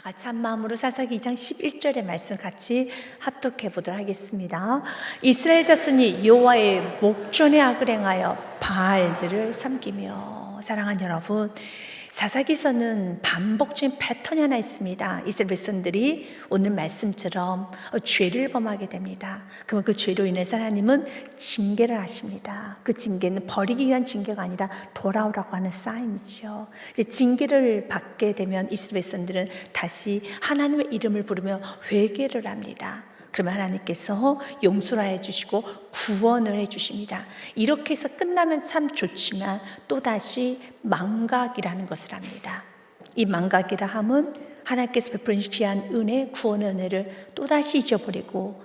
같이 한 마음으로 사사기 2장 11절의 말씀 같이 합독해 보도록 하겠습니다. 이스라엘 자손이 여호와의 목전에 악을 행하여 바알들을 섬기며. 사랑하는 여러분, 사사기서는 반복적인 패턴이 하나 있습니다. 이스라엘 백성들이 오늘 말씀처럼 죄를 범하게 됩니다. 그러면 그 죄로 인해서 하나님은 징계를 하십니다. 그 징계는 버리기 위한 징계가 아니라 돌아오라고 하는 사인이죠. 이제 징계를 받게 되면 이스라엘 백성들은 다시 하나님의 이름을 부르며 회개를 합니다. 그러면 하나님께서 용서를 해주시고 구원을 해주십니다. 이렇게 해서 끝나면 참 좋지만 또다시 망각이라는 것을 합니다. 이 망각이라 함은 하나님께서 베푸신 귀한 은혜, 구원의 은혜를 또다시 잊어버리고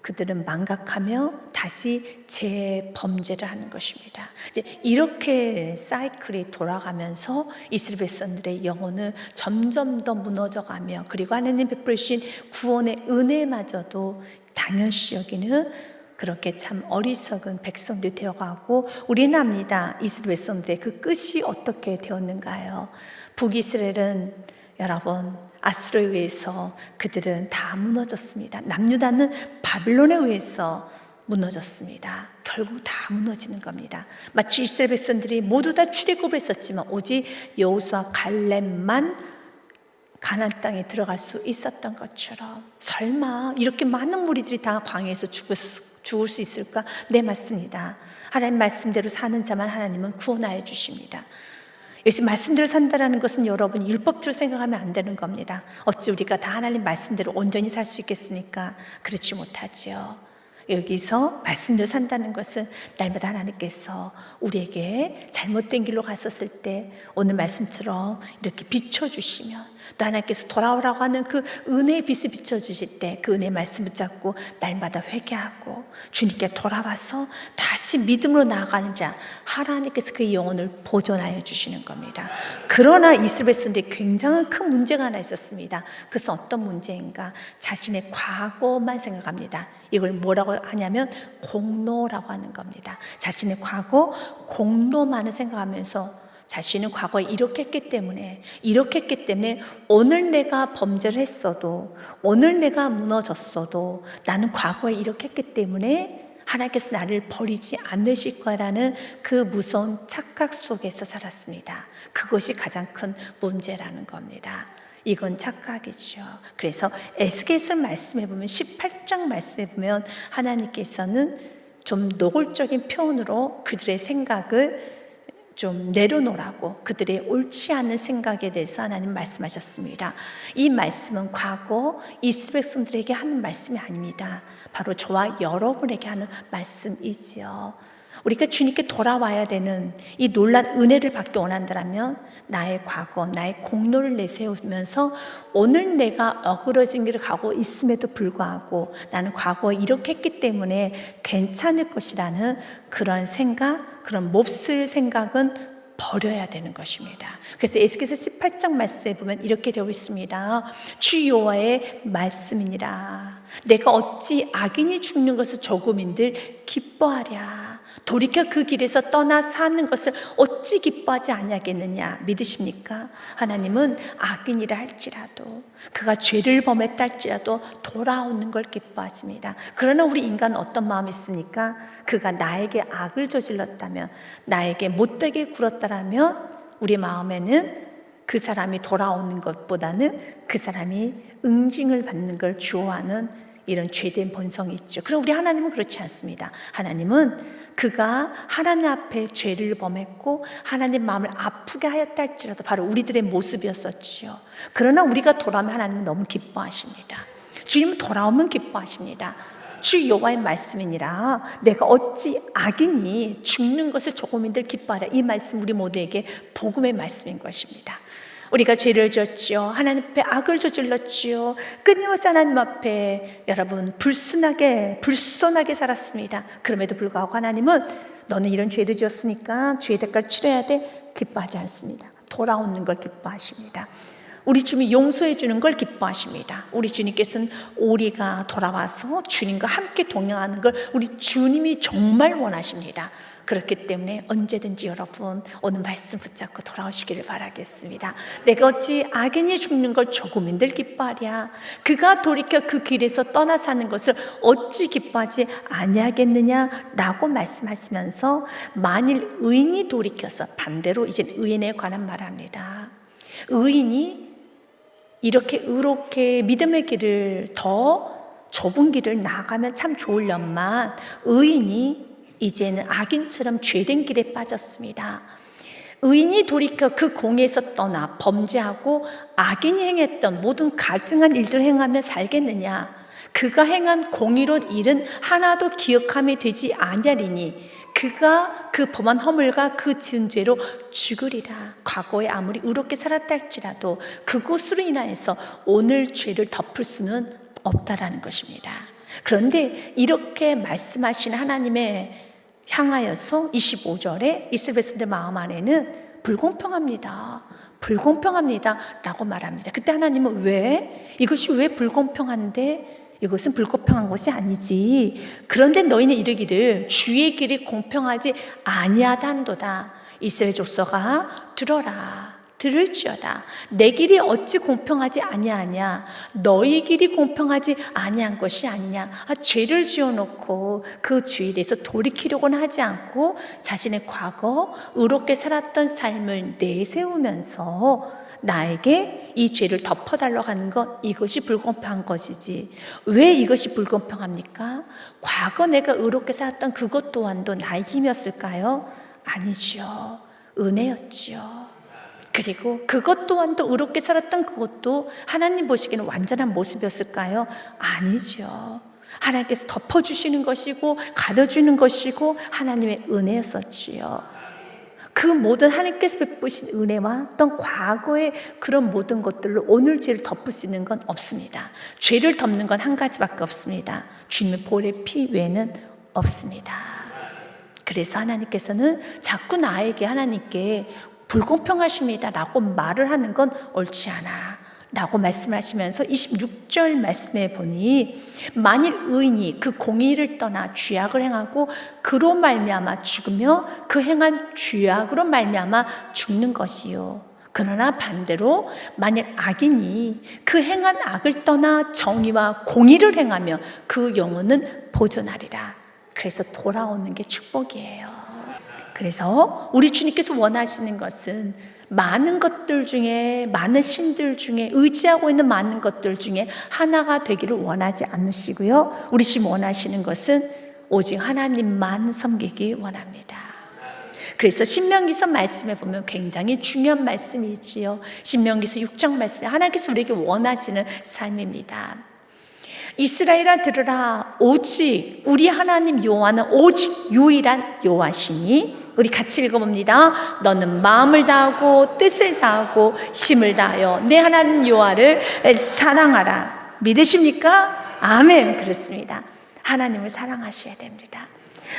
그들은 망각하며 다시 재범죄를 하는 것입니다. 이제 이렇게 사이클이 돌아가면서 이스라엘 백성들의 영혼은 점점 더 무너져가며, 그리고 하나님 베푸신 구원의 은혜마저도 당연시 여기는 그렇게 참 어리석은 백성들이 되어가고, 우리는 압니다. 이스라엘 백성들의 그 끝이 어떻게 되었는가요? 북이스라엘은 여러분 아수르에 의해서 그들은 다 무너졌습니다. 남유다는 바빌론에 의해서 무너졌습니다. 결국 다 무너지는 겁니다. 마치 이스라엘 백성들이 모두 다 출애굽을 했었지만 오직 여호수아 갈렙만 가나안 땅에 들어갈 수 있었던 것처럼, 설마 이렇게 많은 무리들이 다 광야에서 죽을 수 있을까? 네, 맞습니다. 하나님 말씀대로 사는 자만 하나님은 구원하여 주십니다. 여기서 말씀대로 산다는 것은 여러분 율법대로 생각하면 안 되는 겁니다. 어찌 우리가 다 하나님 말씀대로 온전히 살 수 있겠습니까? 그렇지 못하죠. 여기서 말씀대로 산다는 것은 날마다 하나님께서 우리에게 잘못된 길로 갔었을 때 오늘 말씀처럼 이렇게 비춰주시면, 또 하나님께서 돌아오라고 하는 그 은혜의 빛을 비춰주실 때 그 은혜의 말씀 붙잡고 날마다 회개하고 주님께 돌아와서 다시 믿음으로 나아가는 자, 하나님께서 그 영혼을 보존하여 주시는 겁니다. 그러나 이스라엘 백성들이 굉장히 큰 문제가 하나 있었습니다. 그것은 어떤 문제인가? 자신의 과거만 생각합니다. 이걸 뭐라고 하냐면 공로라고 하는 겁니다. 자신의 과거, 공로만을 생각하면서 자신은 과거에 이렇게 했기 때문에 오늘 내가 범죄를 했어도, 오늘 내가 무너졌어도 나는 과거에 이렇게 했기 때문에 하나님께서 나를 버리지 않으실 거라는 그 무서운 착각 속에서 살았습니다. 그것이 가장 큰 문제라는 겁니다. 이건 착각이죠. 그래서 에스겔서 말씀해 보면 18장 말씀해 보면 하나님께서는 좀 노골적인 표현으로 그들의 생각을 좀 내려놓으라고, 그들의 옳지 않은 생각에 대해서 하나님 말씀하셨습니다. 이 말씀은 과거 이스라엘 백성들에게 하는 말씀이 아닙니다. 바로 저와 여러분에게 하는 말씀이지요. 우리가 주님께 돌아와야 되는 이 놀란 은혜를 받기 원한다면 나의 과거, 나의 공로를 내세우면서 오늘 내가 어그러진 길을 가고 있음에도 불구하고 나는 과거에 이렇게 했기 때문에 괜찮을 것이라는 그런 생각, 그런 몹쓸 생각은 버려야 되는 것입니다. 그래서 에스겔서 18장 말씀에 보면 이렇게 되어 있습니다. 주 여호와의 말씀이니라. 내가 어찌 악인이 죽는 것을 조금인들 기뻐하랴. 돌이켜 그 길에서 떠나 사는 것을 어찌 기뻐하지 아니하겠느냐. 믿으십니까? 하나님은 악인이라 할지라도, 그가 죄를 범했다 할지라도 돌아오는 걸 기뻐하십니다. 그러나 우리 인간은 어떤 마음이 있습니까? 그가 나에게 악을 저질렀다면, 나에게 못되게 굴었다라면 우리 마음에는 그 사람이 돌아오는 것보다는 그 사람이 응징을 받는 걸 좋아하는 이런 죄된 본성이 있죠. 그럼 우리 하나님은 그렇지 않습니다. 하나님은 그가 하나님 앞에 죄를 범했고 하나님 마음을 아프게 하였다 할지라도 바로 우리들의 모습이었었지요. 그러나 우리가 돌아오면 하나님은 너무 기뻐하십니다. 주님은 돌아오면 기뻐하십니다. 주 여호와의 말씀이니라. 내가 어찌 악인이 죽는 것을 조금인들 기뻐하랴. 이 말씀 우리 모두에게 복음의 말씀인 것입니다. 우리가 죄를 지었지요. 하나님 앞에 악을 저질렀지요. 끊임없이 하나님 앞에 여러분 불순하게 살았습니다. 그럼에도 불구하고 하나님은 너는 이런 죄를 지었으니까 죄의 대가를 치러야 돼. 기뻐하지 않습니다. 돌아오는 걸 기뻐하십니다. 우리 주님이 용서해 주는 걸 기뻐하십니다. 우리 주님께서는 우리가 돌아와서 주님과 함께 동행하는 걸 우리 주님이 정말 원하십니다. 그렇기 때문에 언제든지 여러분 오늘 말씀 붙잡고 돌아오시기를 바라겠습니다. 내가 어찌 악인이 죽는 걸 조금인들 기뻐하랴. 그가 돌이켜 그 길에서 떠나 사는 것을 어찌 기뻐하지 아니하겠느냐라고 말씀하시면서 만일 의인이 돌이켜서, 반대로 이제 의인에 관한 말합니다. 의인이 이렇게 의롭게 믿음의 길을 더 좁은 길을 나가면 참 좋으련만 의인이 이제는 악인처럼 죄된 길에 빠졌습니다. 의인이 돌이켜 그 공에서 떠나 범죄하고 악인이 행했던 모든 가증한 일들을 행하며 살겠느냐? 그가 행한 공의로운 일은 하나도 기억함이 되지 아니하리니 그가 그 범한 허물과 그 지은 죄로 죽으리라. 과거에 아무리 의롭게 살았다 할지라도 그것으로 인하여서 오늘 죄를 덮을 수는 없다라는 것입니다. 그런데 이렇게 말씀하신 하나님의 향하여서 25절에 이스라엘 백성들 마음 안에는 불공평합니다. 불공평합니다 라고 말합니다. 그때 하나님은 이것이 왜 불공평한데? 이것은 불공평한 것이 아니지. 그런데 너희는 이르기를 주의 길이 공평하지 아니하단도다. 이스라엘 족속아 들어라. 들을지어다. 내 길이 어찌 공평하지 아니하냐? 너희 길이 공평하지 아니한 것이 아니냐? 죄를 지어놓고 그 죄에 대해서 돌이키려고는 하지 않고 자신의 과거 의롭게 살았던 삶을 내세우면서 나에게 이 죄를 덮어달라고 하는 것, 이것이 불공평한 것이지. 왜 이것이 불공평합니까? 과거 내가 의롭게 살았던 그것 또한도 나의 힘이었을까요? 아니지요. 은혜였지요. 그리고 그것 또한도 의롭게 살았던 그것도 하나님 보시기에는 완전한 모습이었을까요? 아니죠. 하나님께서 덮어주시는 것이고 가려주는 것이고 하나님의 은혜였었지요. 그 모든 하나님께서 베푸신 은혜와 어떤 과거의 그런 모든 것들로 오늘 죄를 덮을 수 있는 건 없습니다. 죄를 덮는 건 한 가지밖에 없습니다. 주님의 보혈의 피 외에는 없습니다. 그래서 하나님께서는 자꾸 나에게 하나님께 불공평하십니다 라고 말을 하는 건 옳지 않아 라고 말씀을 하시면서 26절 말씀에 보니 만일 의인이 그 공의를 떠나 죄악을 행하고 그로 말미암아 죽으며 그 행한 죄악으로 말미암아 죽는 것이요. 그러나 반대로 만일 악인이 그 행한 악을 떠나 정의와 공의를 행하며 그 영혼은 보존하리라. 그래서 돌아오는 게 축복이에요. 그래서 우리 주님께서 원하시는 것은 많은 것들 중에, 많은 신들 중에, 의지하고 있는 많은 것들 중에 하나가 되기를 원하지 않으시고요. 우리 주님 원하시는 것은 오직 하나님만 섬기기 원합니다. 그래서 신명기서 말씀에 보면 굉장히 중요한 말씀이지요. 신명기서 6장 말씀에 하나님께서 우리에게 원하시는 삶입니다. 이스라엘아 들으라. 오직 우리 하나님 여호와는 오직 유일한 여호와시니. 우리 같이 읽어봅니다. 너는 마음을 다하고 뜻을 다하고 힘을 다하여 내 하나님 여호와를 사랑하라. 믿으십니까? 아멘. 그렇습니다. 하나님을 사랑하셔야 됩니다.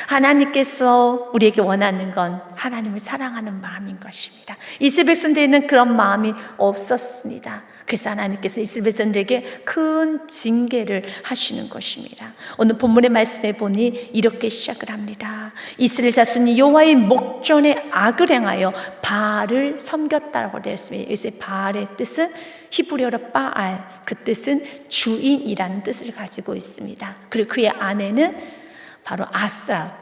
하나님께서 우리에게 원하는 건 하나님을 사랑하는 마음인 것입니다. 이스라엘 백성들에는 그런 마음이 없었습니다. 그래서 하나님께서 이스라엘 백성들에게 큰 징계를 하시는 것입니다. 오늘 본문의 말씀에 보니 이렇게 시작을 합니다. 이스라엘 자손이 여호와의 목전에 악을 행하여 바알을 섬겼다고 되어 있습니다. 여기서 바알의 뜻은 히브리어로 바알, 그 뜻은 주인이라는 뜻을 가지고 있습니다. 그리고 그의 아내는 바로 아스라,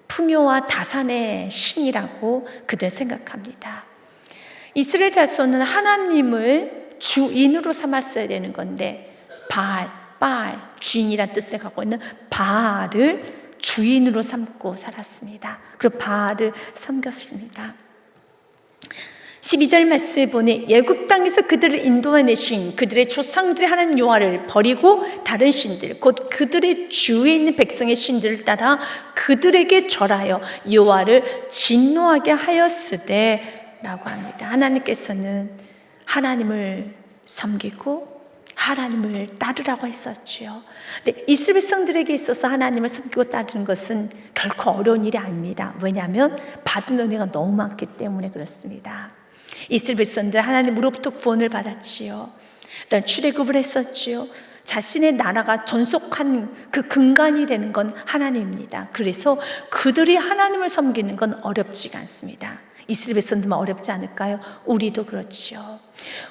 풍요와 다산의 신이라고 그들 생각합니다. 이스라엘 자손은 하나님을 주인으로 삼았어야 되는 건데 바알, 주인이란 뜻을 갖고 있는 바알을 주인으로 삼고 살았습니다. 그리고 바알을 섬겼습니다. 12절 말씀에 보니 애굽 땅에서 그들을 인도해내신 그들의 조상들의 하나님 여호와를 버리고 다른 신들 곧 그들의 주위에 있는 백성의 신들을 따라 그들에게 절하여 여호와를 진노하게 하였으되 라고 합니다. 하나님께서는 하나님을 섬기고 하나님을 따르라고 했었죠. 근데 이스라엘 백성들에게 있어서 하나님을 섬기고 따르는 것은 결코 어려운 일이 아닙니다. 왜냐하면 받은 은혜가 너무 많기 때문에 그렇습니다. 이스라엘 백성들 하나님으로부터 구원을 받았지요. 출애굽을 했었지요. 자신의 나라가 존속한 그 근간이 되는 건 하나님입니다. 그래서 그들이 하나님을 섬기는 건 어렵지가 않습니다. 이스라엘 백성들만 어렵지 않을까요? 우리도 그렇죠.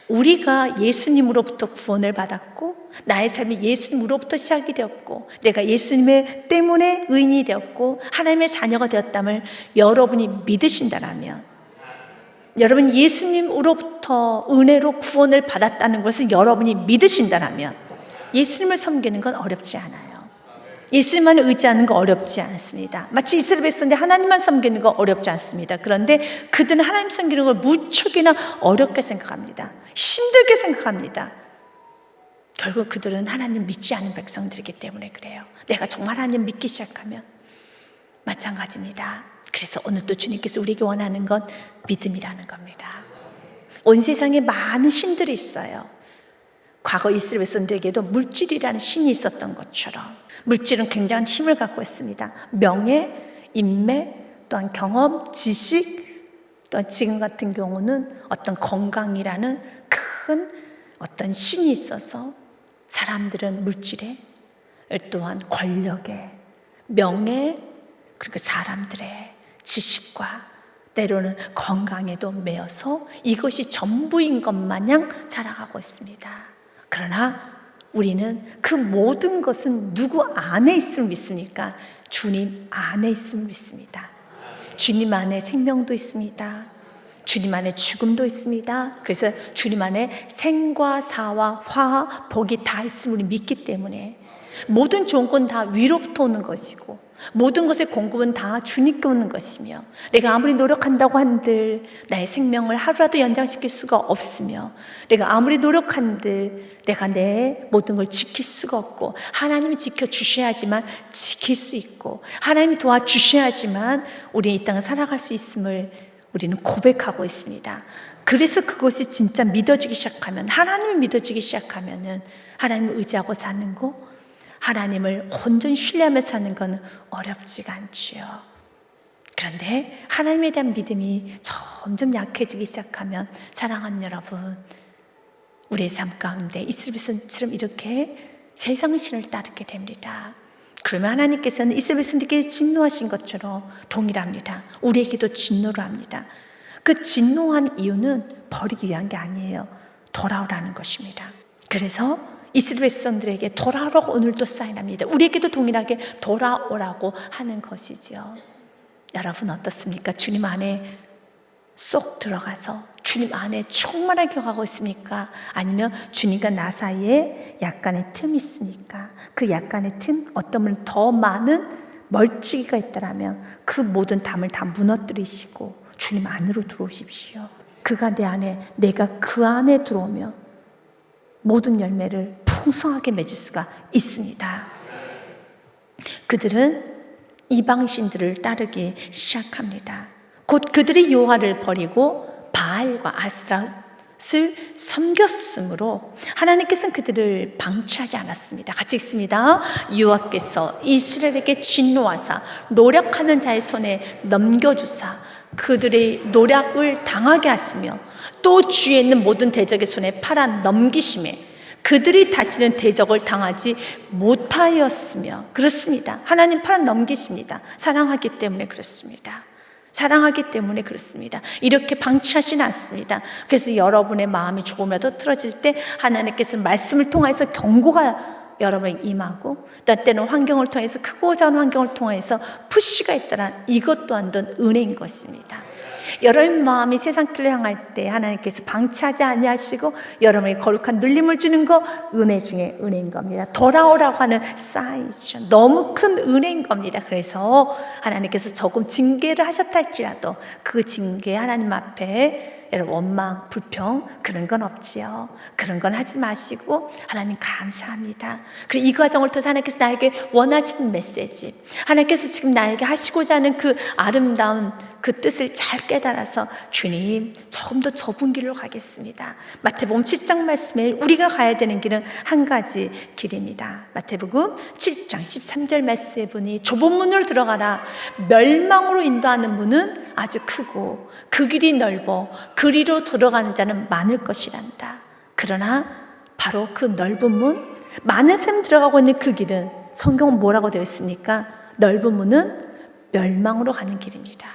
우리가 예수님으로부터 구원을 받았고 나의 삶이 예수님으로부터 시작이 되었고 내가 예수님의 때문에 의인이 되었고 하나님의 자녀가 되었다면 여러분이 믿으신다라면, 여러분 예수님으로부터 은혜로 구원을 받았다는 것을 여러분이 믿으신다라면 예수님을 섬기는 건 어렵지 않아요. 예수님만을 의지하는 거 어렵지 않습니다. 마치 이스라엘 백성들 하나님만 섬기는 거 어렵지 않습니다. 그런데 그들은 하나님 섬기는 걸 무척이나 어렵게 생각합니다. 힘들게 생각합니다. 결국 그들은 하나님 믿지 않은 백성들이기 때문에 그래요. 내가 정말 하나님 믿기 시작하면 마찬가지입니다. 그래서 오늘 또 주님께서 우리에게 원하는 건 믿음이라는 겁니다. 온 세상에 많은 신들이 있어요. 과거 이스라엘 백성들에게도 물질이라는 신이 있었던 것처럼 물질은 굉장한 힘을 갖고 있습니다. 명예, 인맥, 또한 경험, 지식, 또한 지금 같은 경우는 어떤 건강이라는 큰 어떤 신이 있어서 사람들은 물질에, 또한 권력에, 명예, 그리고 사람들의 지식과 때로는 건강에도 매여서 이것이 전부인 것 마냥 살아가고 있습니다. 그러나 우리는 그 모든 것은 누구 안에 있음을 믿습니까? 주님 안에 있음을 믿습니다. 주님 안에 생명도 있습니다. 주님 안에 죽음도 있습니다. 그래서 주님 안에 생과 사와 화, 복이 다 있음을 우리 믿기 때문에 모든 좋은 건 다 위로부터 오는 것이고 모든 것의 공급은 다 주님께 오는 것이며 내가 아무리 노력한다고 한들 나의 생명을 하루라도 연장시킬 수가 없으며 내가 아무리 노력한들 내가 내 모든 걸 지킬 수가 없고 하나님이 지켜주셔야지만 지킬 수 있고 하나님이 도와주셔야지만 우리는 이 땅을 살아갈 수 있음을 우리는 고백하고 있습니다. 그래서 그것이 진짜 믿어지기 시작하면 하나님을 믿어지기 시작하면은 하나님을 의지하고 사는 거 하나님을 온전히 신뢰하며 사는 건 어렵지가 않지요. 그런데 하나님에 대한 믿음이 점점 약해지기 시작하면 사랑하는 여러분, 우리의 삶 가운데 이스라엘 백성처럼 이렇게 세상 신을 따르게 됩니다. 그러면 하나님께서는 이스라엘 백성들에게 진노하신 것처럼 동일합니다. 우리에게도 진노를 합니다. 그 진노한 이유는 버리기 위한 게 아니에요. 돌아오라는 것입니다. 그래서 이스라엘 백성들에게 돌아오라고 오늘도 사인합니다. 우리에게도 동일하게 돌아오라고 하는 것이죠. 여러분 어떻습니까? 주님 안에 쏙 들어가서 주님 안에 충만하게 가고 있습니까? 아니면 주님과 나 사이에 약간의 틈이 있습니까? 그 약간의 틈, 어떤 분은 더 많은 멀찍이가 있다면 그 모든 담을 다 무너뜨리시고 주님 안으로 들어오십시오. 그가 내 안에, 내가 그 안에 들어오면 모든 열매를 풍성하게 맺을 수가 있습니다. 그들은 이방신들을 따르기 시작합니다. 곧 그들이 여호와를 버리고 바알과 아스라를 섬겼으므로 하나님께서는 그들을 방치하지 않았습니다. 같이 읽습니다. 여호와께서 이스라엘에게 진노하사 노력하는 자의 손에 넘겨주사 그들의 노력을 당하게 하시며 또 주위에 있는 모든 대적의 손에 팔아 넘기심에 그들이 다시는 대적을 당하지 못하였으며. 그렇습니다. 하나님 팔아 넘기십니다. 사랑하기 때문에 그렇습니다. 사랑하기 때문에 그렇습니다. 이렇게 방치하지는 않습니다. 그래서 여러분의 마음이 조금이라도 틀어질 때 하나님께서 말씀을 통해서 경고가 여러분에게 임하고 때때는 환경을 통해서 크고 작은 환경을 통해서 푸시가 있다란 이것 또한 은혜인 것입니다. 여러분 마음이 세상 길을 향할 때 하나님께서 방치하지 아니하시고 여러분에게 거룩한 눌림을 주는 거 은혜 중에 은혜인 겁니다. 돌아오라고 하는 사인이죠. 너무 큰 은혜인 겁니다. 그래서 하나님께서 조금 징계를 하셨다 할지라도 그 징계 하나님 앞에 여러분 원망, 불평 그런 건 없지요. 그런 건 하지 마시고 하나님 감사합니다. 그리고 이 과정을 통해서 하나님께서 나에게 원하시는 메시지, 하나님께서 지금 나에게 하시고자 하는 그 아름다운 그 뜻을 잘 깨달아서 주님 조금 더 좁은 길로 가겠습니다. 마태복음 7장 말씀에 우리가 가야 되는 길은 한 가지 길입니다. 마태복음 7장 13절 말씀에 보니 좁은 문으로 들어가라. 멸망으로 인도하는 문은 아주 크고 그 길이 넓어 그리로 들어가는 자는 많을 것이란다. 그러나 바로 그 넓은 문, 많은 사람이 들어가고 있는 그 길은 성경은 뭐라고 되어 있습니까? 넓은 문은 멸망으로 가는 길입니다.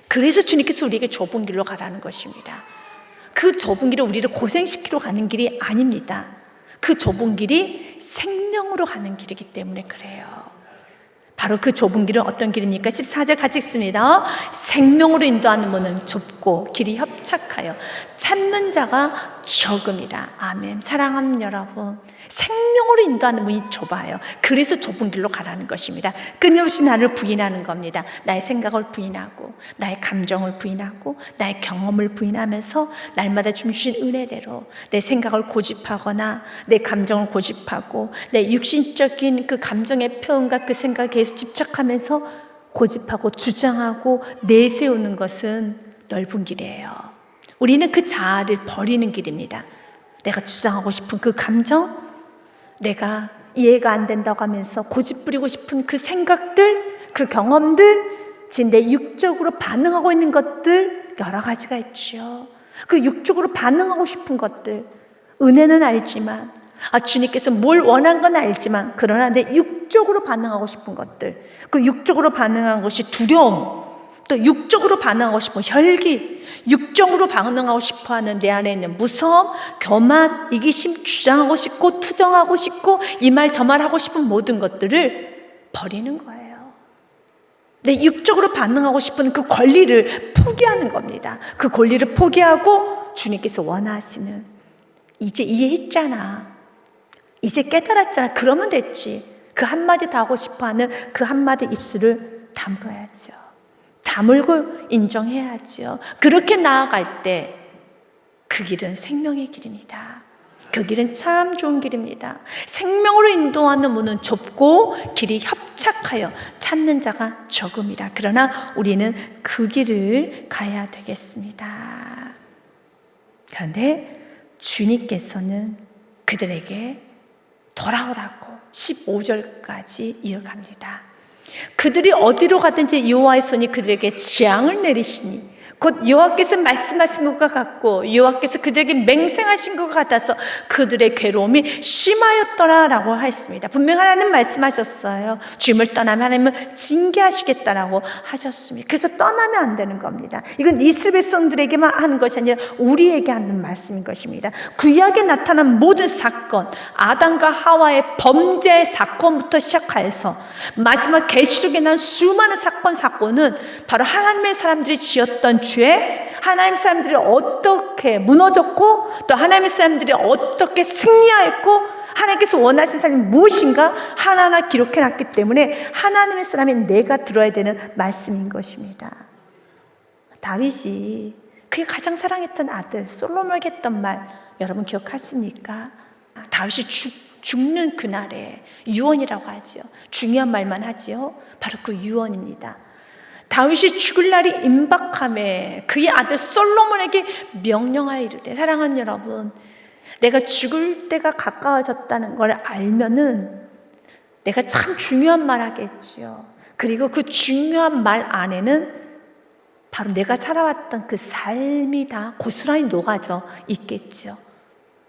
그래서 주님께서 우리에게 좁은 길로 가라는 것입니다. 그 좁은 길은 우리를 고생시키러 가는 길이 아닙니다. 그 좁은 길이 생명으로 가는 길이기 때문에 그래요. 바로 그 좁은 길은 어떤 길입니까? 14절 같이 읽습니다. 생명으로 인도하는 문은 좁고 길이 협착하여 찾는 자가 적음이라. 아멘. 사랑하는 여러분, 생명으로 인도하는 문이 좁아요. 그래서 좁은 길로 가라는 것입니다. 끊임없이 나를 부인하는 겁니다. 나의 생각을 부인하고, 나의 감정을 부인하고, 나의 경험을 부인하면서 날마다 주신 은혜대로 내 생각을 고집하거나 내 감정을 고집하고 내 육신적인 그 감정의 표현과 그 생각에 계속 집착하면서 고집하고 주장하고 내세우는 것은 넓은 길이에요. 우리는 그 자아를 버리는 길입니다. 내가 주장하고 싶은 그 감정, 내가 이해가 안 된다고 하면서 고집부리고 싶은 그 생각들, 그 경험들, 지금 내 육적으로 반응하고 있는 것들 여러 가지가 있죠. 그 육적으로 반응하고 싶은 것들, 은혜는 알지만, 주님께서 뭘 원한 건 알지만, 그러나 내 육적으로 반응하고 싶은 것들, 그 육적으로 반응한 것이 두려움, 또 육적으로 반응하고 싶은 혈기, 육적으로 반응하고 싶어하는 내 안에 있는 무서움, 교만, 이기심, 주장하고 싶고 투정하고 싶고 이 말 저 말 하고 싶은 모든 것들을 버리는 거예요. 내 육적으로 반응하고 싶은 그 권리를 포기하는 겁니다. 그 권리를 포기하고 주님께서 원하시는, 이제 이해했잖아, 이제 깨달았잖아, 그러면 됐지. 그 한마디 다 하고 싶어하는 그 한마디 입술을 다물어야죠. 다물고 인정해야죠. 그렇게 나아갈 때 그 길은 생명의 길입니다. 그 길은 참 좋은 길입니다. 생명으로 인도하는 문은 좁고 길이 협착하여 찾는 자가 적음이라. 그러나 우리는 그 길을 가야 되겠습니다. 그런데 주님께서는 그들에게 돌아오라고 15절까지 이어갑니다. 그들이 어디로 가든지 여호와의 손이 그들에게 재앙을 내리시니 곧 여호와께서 말씀하신 것과 같고 여호와께서 그들에게 맹세하신 것과 같아서 그들의 괴로움이 심하였더라라고 했습니다. 분명 하나님 말씀하셨어요. 주님을 떠나면 하나님은 징계하시겠다라고 하셨습니다. 그래서 떠나면 안 되는 겁니다. 이건 이스라엘 백성들에게만 하는 것이 아니라 우리에게 하는 말씀인 것입니다. 구약에 나타난 모든 사건, 아담과 하와의 범죄 사건부터 시작해서 마지막 계시록에 난 수많은 사건은 바로 하나님의 사람들이 지었던 죄, 하나님 사람들이 어떻게 무너졌고 또 하나님의 사람들이 어떻게 승리하였고 하나님께서 원하신 삶이 무엇인가 하나하나 기록해놨기 때문에 하나님의 사람인 내가 들어야 되는 말씀인 것입니다. 다윗이 그의 가장 사랑했던 아들 솔로몬에게 했던 말 여러분 기억하십니까? 다윗이 죽는 그날에 유언이라고 하죠. 중요한 말만 하죠. 바로 그 유언입니다. 다윗이 죽을 날이 임박함에 그의 아들 솔로몬에게 명령하여 이르되, 사랑하는 여러분, 내가 죽을 때가 가까워졌다는 걸 알면은 내가 참 중요한 말 하겠지요. 그리고 그 중요한 말 안에는 바로 내가 살아왔던 그 삶이 다 고스란히 녹아져 있겠죠.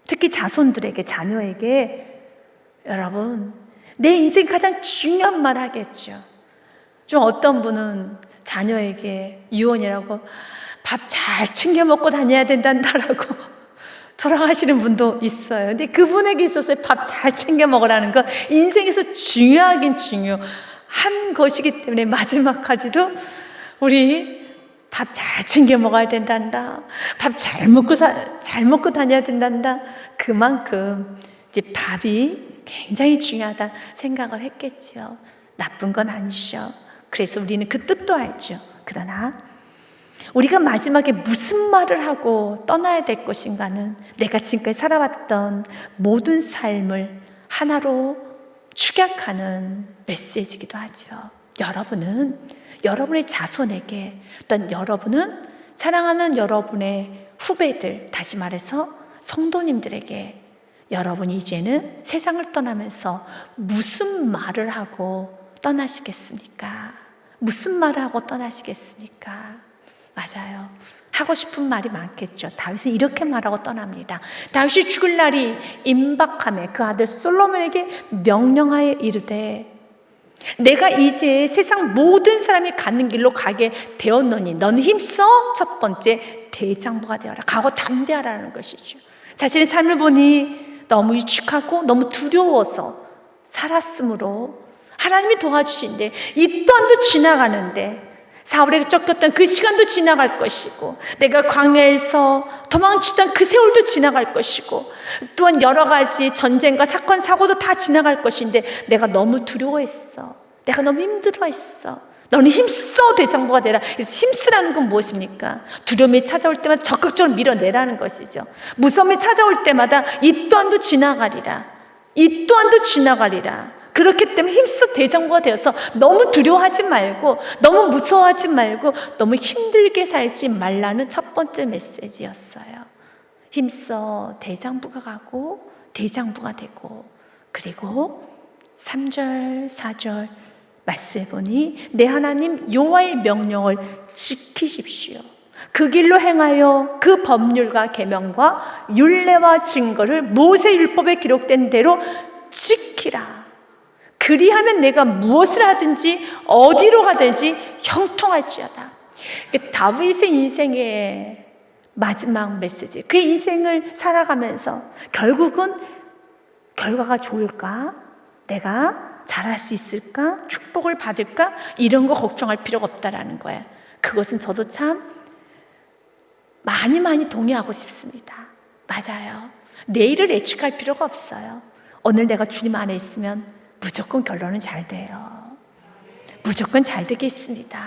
특히 자손들에게, 자녀에게 여러분 내 인생 가장 중요한 말 하겠죠. 좀 어떤 분은 자녀에게 유언이라고 밥 잘 챙겨 먹고 다녀야 된다라고 돌아가시는 분도 있어요. 근데 그분에게 있어서 밥 잘 챙겨 먹으라는 건 인생에서 중요하긴 중요한 것이기 때문에 마지막까지도 우리 밥 잘 챙겨 먹어야 된단다. 밥 잘 먹고 다녀야 된단다. 그만큼 이제 밥이 굉장히 중요하다 생각을 했겠죠. 나쁜 건 아니죠. 그래서 우리는 그 뜻도 알죠. 그러나 우리가 마지막에 무슨 말을 하고 떠나야 될 것인가는 내가 지금까지 살아왔던 모든 삶을 하나로 축약하는 메시지이기도 하죠. 여러분은 여러분의 자손에게, 또는 여러분은 사랑하는 여러분의 후배들, 다시 말해서 성도님들에게 여러분이 이제는 세상을 떠나면서 무슨 말을 하고 떠나시겠습니까? 무슨 말을 하고 떠나시겠습니까? 맞아요. 하고 싶은 말이 많겠죠. 다윗은 이렇게 말하고 떠납니다. 다윗이 죽을 날이 임박함에 그 아들 솔로몬에게 명령하여 이르되 내가 이제 세상 모든 사람이 가는 길로 가게 되었노니 너는 힘써 첫 번째 대장부가 되어라. 각오 담대하라는 것이죠. 자신의 삶을 보니 너무 위축하고 너무 두려워서 살았으므로 하나님이 도와주신데 이 또한도 지나가는데 사울에게 쫓겼던 그 시간도 지나갈 것이고 내가 광야에서 도망치던 그 세월도 지나갈 것이고 또한 여러 가지 전쟁과 사건 사고도 다 지나갈 것인데 내가 너무 두려워했어. 내가 너무 힘들어했어. 너는 힘써 대장부가 되라. 그래서 힘쓰라는 건 무엇입니까? 두려움이 찾아올 때마다 적극적으로 밀어내라는 것이죠. 무서움이 찾아올 때마다 이 또한도 지나가리라. 이 또한도 지나가리라. 그렇기 때문에 힘써 대장부가 되어서 너무 두려워하지 말고 너무 무서워하지 말고 너무 힘들게 살지 말라는 첫 번째 메시지였어요. 힘써 대장부가 가고 대장부가 되고 그리고 3절 4절 말씀해 보니 내 하나님 여호와의 명령을 지키십시오. 그 길로 행하여 그 법률과 계명과 율례와 증거를 모세 율법에 기록된 대로 지키라. 그리하면 내가 무엇을 하든지 어디로 가든지 형통할지어다. 다윗의 인생의 마지막 메시지, 그의 인생을 살아가면서 결국은 결과가 좋을까? 내가 잘할 수 있을까? 축복을 받을까? 이런 거 걱정할 필요가 없다라는 거예요. 그것은 저도 참 많이 동의하고 싶습니다. 맞아요. 내일을 예측할 필요가 없어요. 오늘 내가 주님 안에 있으면 무조건 결론은 잘 돼요. 무조건 잘 되겠습니다.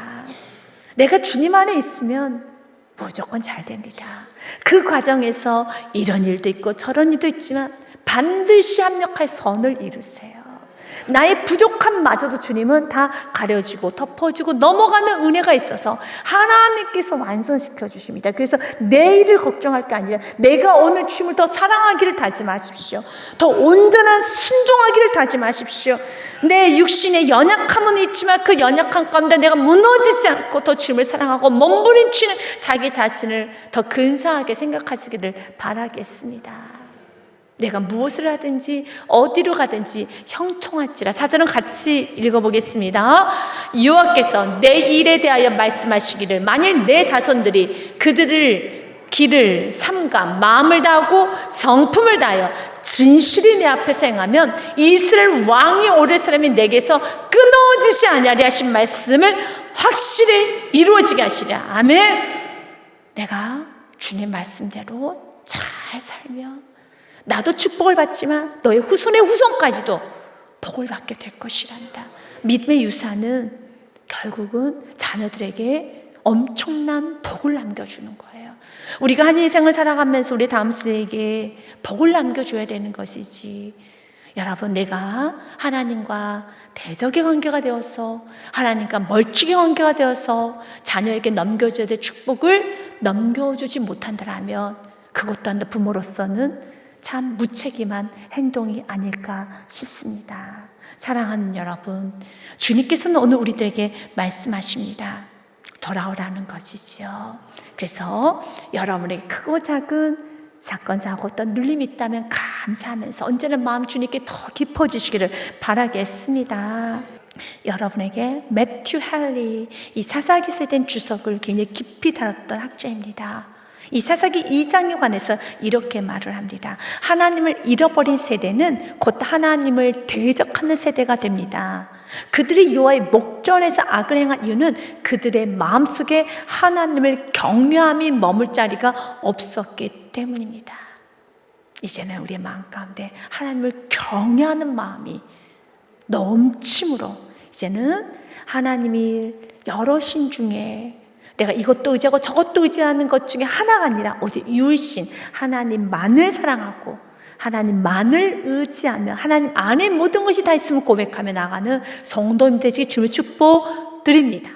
내가 주님 안에 있으면 무조건 잘 됩니다. 그 과정에서 이런 일도 있고 저런 일도 있지만 반드시 합력할 선을 이루세요. 나의 부족함마저도 주님은 다 가려주고 덮어주고 넘어가는 은혜가 있어서 하나님께서 완성시켜 주십니다. 그래서 내일을 걱정할 게 아니라 내가 오늘 주님을 더 사랑하기를 다짐하십시오. 더 온전한 순종하기를 다짐하십시오. 내 육신의 연약함은 있지만 그 연약함 가운데 내가 무너지지 않고 더 주님을 사랑하고 몸부림치는 자기 자신을 더 근사하게 생각하시기를 바라겠습니다. 내가 무엇을 하든지 어디로 가든지 형통할지라. 4절은 같이 읽어보겠습니다. 여호와께서 내 일에 대하여 말씀하시기를 만일 내 자손들이 그들을 길을 삼가 마음을 다하고 성품을 다하여 진실이 내 앞에서 행하면 이스라엘 왕이 오를 사람이 내게서 끊어지지 아니하리 하신 말씀을 확실히 이루어지게 하시랴. 아멘. 내가 주님 말씀대로 잘 살면 나도 축복을 받지만 너의 후손의 후손까지도 복을 받게 될 것이란다. 믿음의 유산은 결국은 자녀들에게 엄청난 복을 남겨주는 거예요. 우리가 한 인생을 살아가면서 우리 다음 세대에게 복을 남겨줘야 되는 것이지. 여러분, 내가 하나님과 대적의 관계가 되어서 하나님과 멀찍이 관계가 되어서 자녀에게 넘겨줘야 될 축복을 넘겨주지 못한다면 그것 또한 부모로서는 참 무책임한 행동이 아닐까 싶습니다. 사랑하는 여러분, 주님께서는 오늘 우리들에게 말씀하십니다. 돌아오라는 것이지요. 그래서 여러분에게 크고 작은 사건, 사고, 어떤 눌림이 있다면 감사하면서 언제나 마음 주님께 더 깊어지시기를 바라겠습니다. 여러분에게 매튜 할리, 이 사사기 세대인 주석을 굉장히 깊이 다뤘던 학자입니다. 이 사사기 2장에 관해서 이렇게 말을 합니다. 하나님을 잃어버린 세대는 곧 하나님을 대적하는 세대가 됩니다. 그들이 여호와의 목전에서 악을 행한 이유는 그들의 마음속에 하나님을 경외함이 머물 자리가 없었기 때문입니다. 이제는 우리의 마음 가운데 하나님을 경외하는 마음이 넘침으로 이제는 하나님이 여러 신 중에 내가 이것도 의지하고 저것도 의지하는 것 중에 하나가 아니라 오직 유일신 하나님만을 사랑하고 하나님만을 의지하며 하나님 안에 모든 것이 다 있음을 고백하며 나가는 성도님 되시기 주님의 축복 드립니다.